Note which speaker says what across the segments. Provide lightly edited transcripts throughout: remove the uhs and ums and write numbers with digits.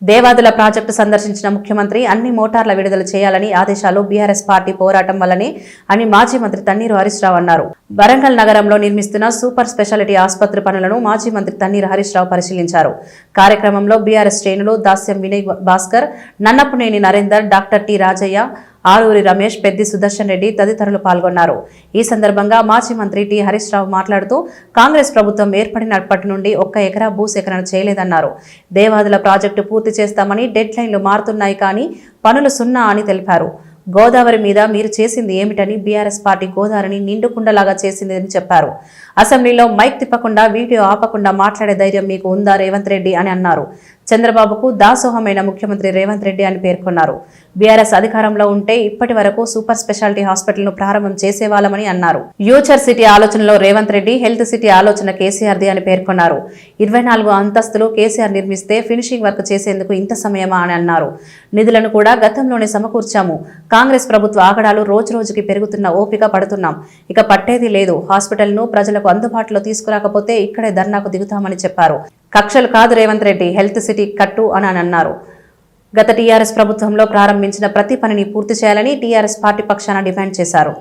Speaker 1: Devadula project సందర్శించిన ముఖ్యమంత్రి అన్ని మోటార్ల విడుదల చేయాలని ఆదేశాలు బీఆర్ఎస్ పార్టీ పోరాటం వల్లనే అని మాజీ మంత్రి తన్నీరు హరీష్ రావు అన్నారు. వరంగల్ నగరంలో నిర్మిస్తున్న సూపర్ స్పెషాలిటీ ఆసుపత్రి పనులను మాజీ మంత్రి తన్నీరు హరీష్ రావు పరిశీలించారు. కార్యక్రమంలో బీఆర్ఎస్ శ్రేణులు దాస్యం వినయ్ భాస్కర్, నన్నపునేని నరేందర్, డాక్టర్ టి రాజయ్య, ఆరూరి రమేష్, పెద్ది సుదర్శన్ రెడ్డి తదితరులు పాల్గొన్నారు. ఈ సందర్భంగా మాజీ మంత్రి టి హరీష్ రావు మాట్లాడుతూ కాంగ్రెస్ ప్రభుత్వం ఏర్పడినప్పటి నుండి ఒక్క ఎకరా భూసేకరణ చేయలేదన్నారు. దేవాదుల ప్రాజెక్టు పూర్తి చేస్తామని డెడ్ లైన్లు మారుతున్నాయి కానీ పనులు సున్నా అని తెలిపారు. గోదావరి మీద మీరు చేసింది ఏమిటని బీఆర్ఎస్ పార్టీ గోదావరిని నిండుకుండలాగా చేసిందని చెప్పారు. అసెంబ్లీలో మైక్ తిప్పకుండా వీడియో ఆపకుండా మాట్లాడే ధైర్యం మీకు ఉందా రేవంత్ రెడ్డి అని అన్నారు. చంద్రబాబుకు దాసోహమైన ముఖ్యమంత్రి రేవంత్ రెడ్డి అని పేర్కొన్నారు. బీఆర్ఎస్ అధికారంలో ఉంటే ఇప్పటి వరకు సూపర్ స్పెషాలిటీ హాస్పిటల్ ను ప్రారంభం చేసేవాళ్ళమని అన్నారు. ఫ్యూచర్ సిటీ ఆలోచనలో రేవంత్ రెడ్డి, హెల్త్ సిటీ ఆలోచన కేసీఆర్ది అని పేర్కొన్నారు. 24 అంతస్తులు కేసీఆర్ నిర్మిస్తే ఫినిషింగ్ వర్క్ చేసేందుకు ఇంత సమయమా అని అన్నారు. నిధులను కూడా గతంలోనే సమకూర్చాము. కాంగ్రెస్ ప్రభుత్వ ఆగడాలు రోజురోజుకి పెరుగుతున్న ఓపిక పడుతున్నాం. ఇక పట్టేది లేదు. హాస్పిటల్ ను ప్రజలకు అందుబాటులో తీసుకురాకపోతే ఇక్కడే ధర్నాకు దిగుతామని చెప్పారు. కక్షలు కాదు రేవంత్ రెడ్డి, హెల్త్ సిటీ కట్టు అని అన్నారు. గత టీఆర్ఎస్ ప్రభుత్వంలో ప్రారంభించిన ప్రతి పనిని పూర్తి చేయాలని టీఆర్ఎస్ పార్టీ పక్షాన డిమాండ్ చేశారు.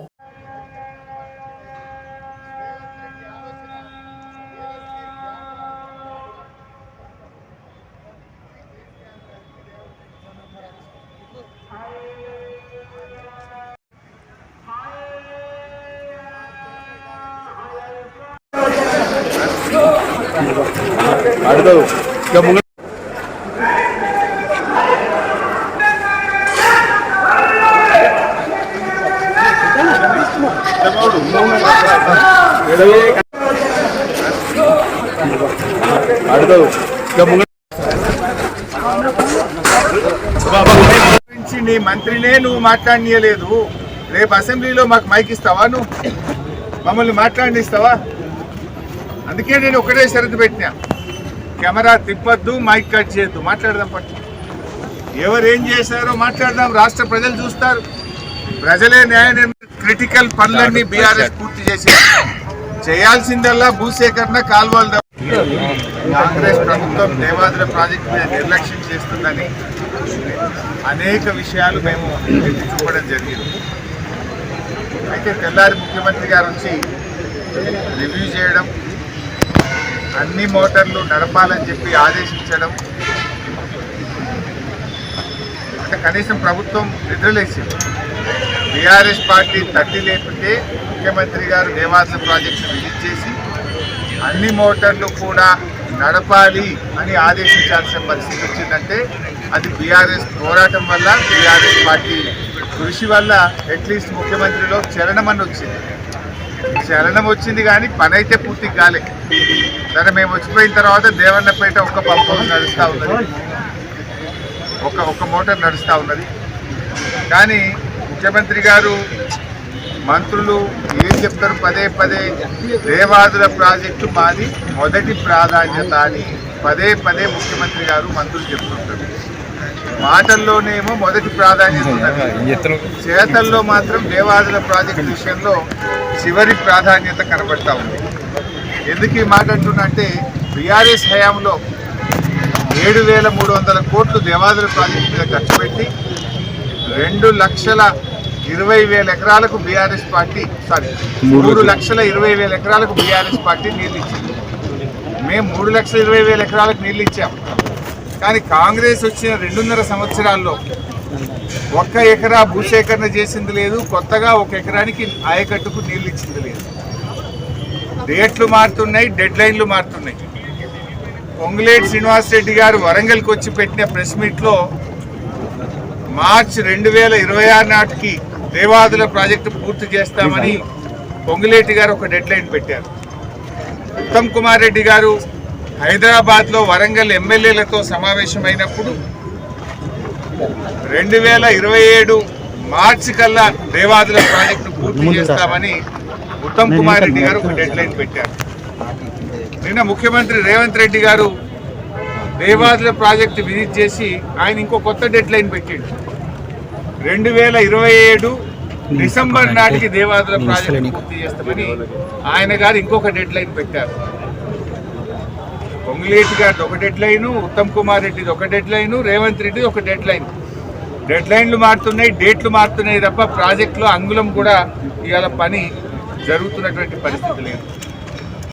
Speaker 2: నీ మంత్రినే నువ్వు మాట్లాడనీయలేదు. రేపు అసెంబ్లీలో మాకు మైక్ ఇస్తావా? నువ్వు మమ్మల్ని మాట్లాడిస్తావా? అందుకే నేను ఒకటే షరతు పెట్టినా, కెమెరా తిప్పొద్దు, మైక్ కట్ చేయొద్దు, మాట్లాడదాం. పట్టు ఎవరు ఏం చేశారో మాట్లాడదాం. రాష్ట్ర ప్రజలు చూస్తారు. ప్రజలే న్యాయ క్రిటికల్ పనులన్నీ బీఆర్ఎస్ పూర్తి చేయాల్సిందల్లా భూసేకరణ, కాల్వలు. కాంగ్రెస్ ప్రభుత్వం దేవాదుల ప్రాజెక్టు మీద నిర్లక్ష్యం చేస్తుందని అనేక విషయాలు మేము ఎత్తి చూపడం జరిగింది. అయితే తెల్లారి ముఖ్యమంత్రి గారు వచ్చి రివ్యూ చేయడం, అన్ని మోటార్లు నడపాలని చెప్పి ఆదేశించడం, అంటే కనీసం ప్రభుత్వం నిద్రలేసింది. బీఆర్ఎస్ పార్టీ తట్టి లేపితే ముఖ్యమంత్రి గారు దేవాదుల ప్రాజెక్టు విజిట్ చేసి అన్ని మోటార్లు కూడా నడపాలి అని ఆదేశించాల్సిన పరిస్థితి వచ్చిందంటే అది బీఆర్ఎస్ పోరాటం వల్ల, బీఆర్ఎస్ పార్టీ కృషి వల్ల అట్లీస్ట్ ముఖ్యమంత్రిలో చలనం వచ్చింది. చలనం వచ్చింది కానీ పని అయితే పూర్తి కాలే. సరే, మేము వచ్చిపోయిన తర్వాత దేవన్నపేట ఒక్క పంపు నడుస్తూ ఉన్నది, ఒక్క మోటార్ నడుస్తూ ఉన్నది. కానీ ముఖ్యమంత్రి గారు, మంత్రులు ఏం చెప్తారు? పదే పదే దేవాదుల ప్రాజెక్టు మాది మొదటి ప్రాధాన్యత అని పదే పదే ముఖ్యమంత్రి గారు, మంత్రులు చెప్తుంటారు. మాటల్లోనేమో మొదటి ప్రాధాన్యత ఉన్నది, చేతల్లో మాత్రం దేవాదుల ప్రాజెక్టు విషయంలో చివరి ప్రాధాన్యత కనబడతా ఉంది. ఎందుకు ఈ మాట అంటున్నంటే, బీఆర్ఎస్ హయాంలో 7,300 కోట్లు దేవాదుల ప్రాజెక్టు మీద ఖర్చు పెట్టి 2,20,000 ఎకరాలకు బీఆర్ఎస్ పార్టీ 3,20,000 ఎకరాలకు బీఆర్ఎస్ పార్టీ నీళ్ళు ఇచ్చింది. మేము 3,20,000 ఎకరాలకు నీళ్ళు ఇచ్చాం. కానీ కాంగ్రెస్ వచ్చిన 2.5 సంవత్సరాల్లో 1 ఎకరా భూసేకరణ చేసింది లేదు. కొత్తగా 1 ఎకరానికి ఆయకట్టుకు నీళ్ళు ఇచ్చింది లేదు. డేట్లు మారుతున్నాయి, డెడ్ లైన్లు మారుతున్నాయి. పొంగులేటి శ్రీనివాసరెడ్డి గారు వరంగల్కి వచ్చి పెట్టిన ప్రెస్ మీట్లో మార్చి 2026 నాటికి దేవాదుల ప్రాజెక్టు పూర్తి చేస్తామని పొంగులేటి గారు ఒక డెడ్ లైన్ పెట్టారు. ఉత్తమ్ కుమార్ రెడ్డి గారు హైదరాబాద్లో వరంగల్ ఎమ్మెల్యేలతో సమావేశమైనప్పుడు 2027 మార్చి కల్లా దేవాదుల ప్రాజెక్టు పూర్తి చేస్తామని ఉత్తమ్ కుమార్ రెడ్డి గారు ఒక డెడ్ లైన్ పెట్టారు. నిన్న ముఖ్యమంత్రి రేవంత్ రెడ్డి గారు దేవాదుల ప్రాజెక్టు విజిట్ చేసి ఆయన ఇంకో కొత్త డెడ్ లైన్ పెట్టాడు. 2027 డిసెంబర్ నాటికి దేవాదుల ప్రాజెక్టు పూర్తి చేస్తామని ఆయన గారు ఇంకొక డెడ్ లైన్ పెట్టారు. పొంగులేటి గారిది ఒక డెడ్ లైను, ఉత్తమ్ కుమార్ రెడ్డిది ఒక డెడ్ లైను, రేవంత్ రెడ్డిది ఒక డెడ్ లైన్. డెడ్ లైన్లు మారుతున్నాయి, డేట్లు మారుతున్నాయి తప్ప ప్రాజెక్టులో అంగుళం కూడా ఇవాళ పని జరుగుతున్నటువంటి పరిస్థితి లేదు.